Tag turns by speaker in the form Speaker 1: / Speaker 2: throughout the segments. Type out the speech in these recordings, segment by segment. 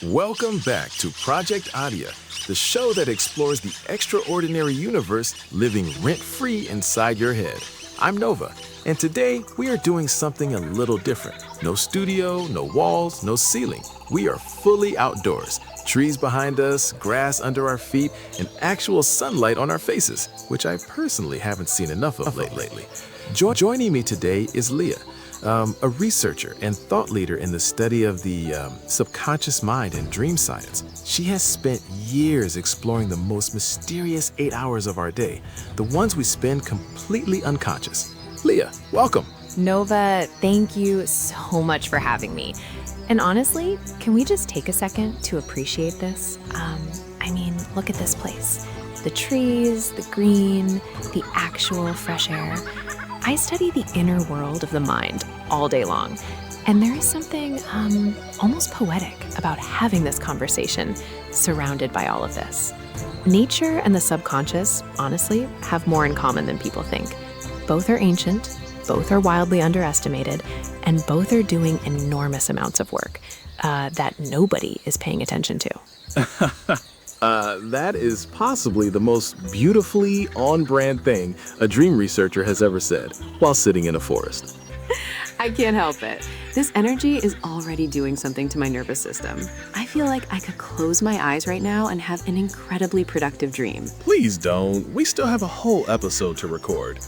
Speaker 1: Welcome back to Projectadya, the show that explores the extraordinary universe living rent-free inside your head. I'm Nova, and today we are doing something a little different. No studio, no walls, no ceiling. We are fully outdoors. Trees behind us, grass under our feet, and actual sunlight on our faces, which I personally haven't seen enough of lately. Joining me today is Leah, a researcher and thought leader in the study of the subconscious mind and dream science. She has spent years exploring the most mysterious 8 hours of our day, the ones we spend completely unconscious. Leah, welcome.
Speaker 2: Nova, thank you so much for having me. And honestly, can we just take a second to appreciate this? Look at this place. The trees, the green, the actual fresh air. I study the inner world of the mind all day long, and there is something almost poetic about having this conversation surrounded by all of this. Nature and the subconscious, honestly, have more in common than people think. Both are ancient, both are wildly underestimated, and both are doing enormous amounts of work that nobody is paying attention to.
Speaker 1: That is possibly the most beautifully on-brand thing a dream researcher has ever said while sitting in a forest.
Speaker 3: I can't help it. This energy is already doing something to my nervous system. I feel like I could close my eyes right now and have an incredibly productive dream.
Speaker 4: Please don't. We still have a whole episode to record.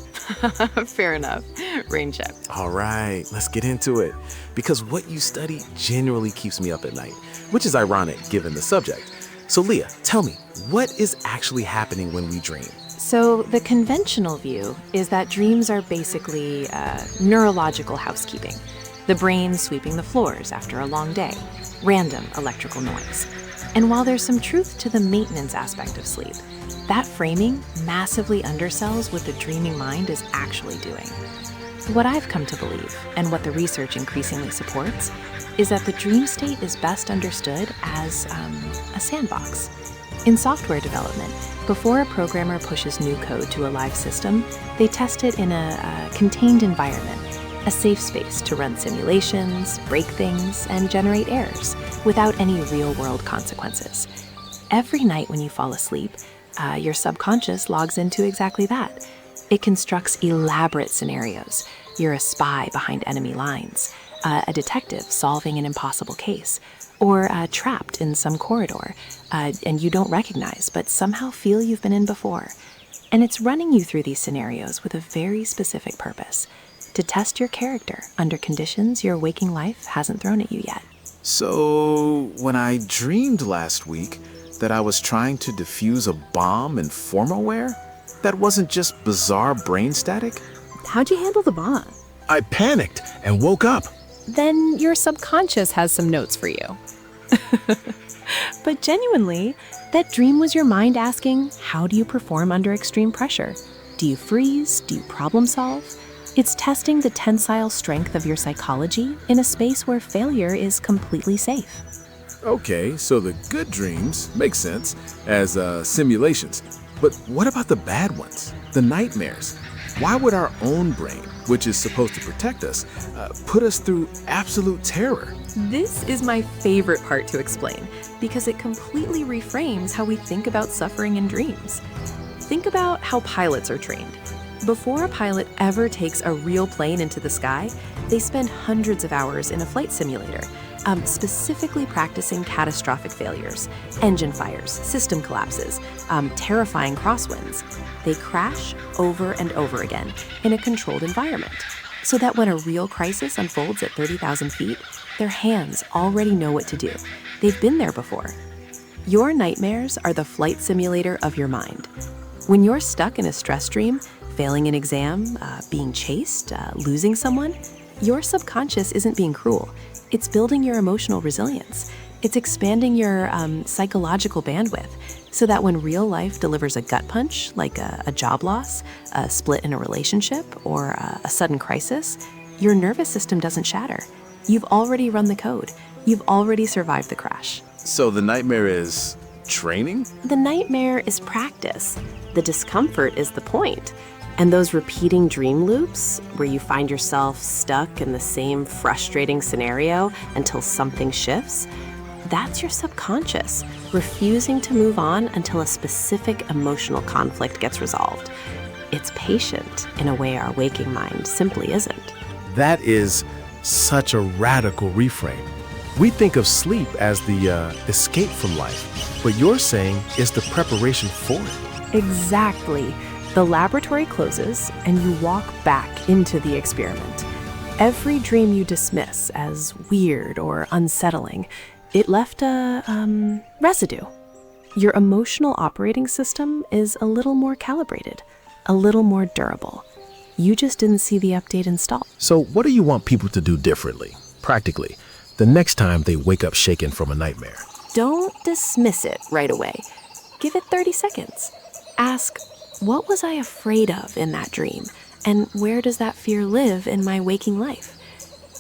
Speaker 3: Fair enough. Rain check.
Speaker 1: All right, let's get into it. Because what you study genuinely keeps me up at night, which is ironic given the subject. So Leah, tell me, what is actually happening when we dream?
Speaker 2: So the conventional view is that dreams are basically neurological housekeeping. The brain sweeping the floors after a long day, random electrical noise. And while there's some truth to the maintenance aspect of sleep, that framing massively undersells what the dreaming mind is actually doing. What I've come to believe, and what the research increasingly supports, is that the dream state is best understood as a sandbox. In software development, before a programmer pushes new code to a live system, they test it in a contained environment, a safe space to run simulations, break things, and generate errors without any real-world consequences. Every night when you fall asleep, your subconscious logs into exactly that. It constructs elaborate scenarios. You're a spy behind enemy lines, a detective solving an impossible case, or trapped in some corridor, and you don't recognize, but somehow feel you've been in before. And it's running you through these scenarios with a very specific purpose, to test your character under conditions your waking life hasn't thrown at you yet.
Speaker 1: So, when I dreamed last week that I was trying to defuse a bomb in formalware, that wasn't just bizarre brain static?
Speaker 3: How'd you handle the bomb?
Speaker 4: I panicked and woke up.
Speaker 2: Then your subconscious has some notes for you. But genuinely, that dream was your mind asking, how do you perform under extreme pressure? Do you freeze? Do you problem solve? It's testing the tensile strength of your psychology in a space where failure is completely safe.
Speaker 1: Okay, so the good dreams make sense as simulations. But what about the bad ones, the nightmares? Why would our own brain, which is supposed to protect us, put us through absolute terror?
Speaker 3: This is my favorite part to explain because it completely reframes how we think about suffering in dreams. Think about how pilots are trained. Before a pilot ever takes a real plane into the sky, they spend hundreds of hours in a flight simulator, specifically practicing catastrophic failures, engine fires, system collapses, terrifying crosswinds. They crash over and over again in a controlled environment, so that when a real crisis unfolds at 30,000 feet, their hands already know what to do. They've been there before. Your nightmares are the flight simulator of your mind. When you're stuck in a stress dream, failing an exam, being chased, losing someone, your subconscious isn't being cruel. It's building your emotional resilience. It's expanding your psychological bandwidth so that when real life delivers a gut punch, like a job loss, a split in a relationship, or a sudden crisis, your nervous system doesn't shatter. You've already run the code. You've already survived the crash.
Speaker 1: So the nightmare is training?
Speaker 3: The nightmare is practice. The discomfort is the point. And those repeating dream loops, where you find yourself stuck in the same frustrating scenario until something shifts,
Speaker 5: That's your subconscious, refusing to move on until a specific emotional conflict gets resolved. It's patient in a way our waking mind simply isn't.
Speaker 4: That is such a radical reframe. We think of sleep as the escape from life, but you're saying it's the preparation for it.
Speaker 3: Exactly. The laboratory closes and you walk back into the experiment. Every dream you dismiss as weird or unsettling, it left a residue. Your emotional operating system is a little more calibrated, a little more durable. You just didn't see the update installed.
Speaker 4: So what do you want people to do differently, practically, the next time they wake up shaken from a nightmare?
Speaker 3: Don't dismiss it right away. Give it 30 seconds. Ask, what was I afraid of in that dream? And where does that fear live in my waking life?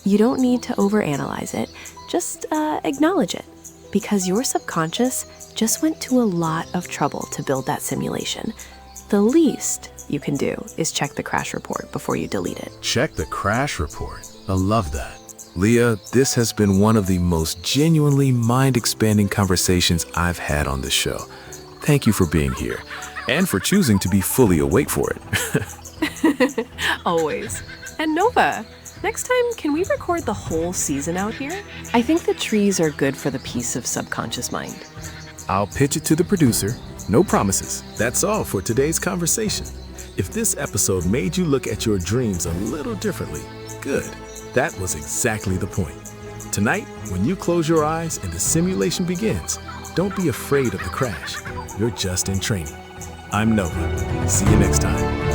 Speaker 3: You don't need to overanalyze it. Just acknowledge it. Because your subconscious just went to a lot of trouble to build that simulation. The least you can do is check the crash report before you delete it.
Speaker 4: Check the crash report. I love that.
Speaker 1: Leah, this has been one of the most genuinely mind-expanding conversations I've had on this show. Thank you for being here and for choosing to be fully awake for it.
Speaker 3: Always. And Nova, next time, can we record the whole season out here? I think the trees are good for the peace of subconscious mind.
Speaker 1: I'll pitch it to the producer. No promises. That's all for today's conversation. If this episode made you look at your dreams a little differently, good. That was exactly the point. Tonight, when you close your eyes and the simulation begins, don't be afraid of the crash. You're just in training. I'm Nova. See you next time.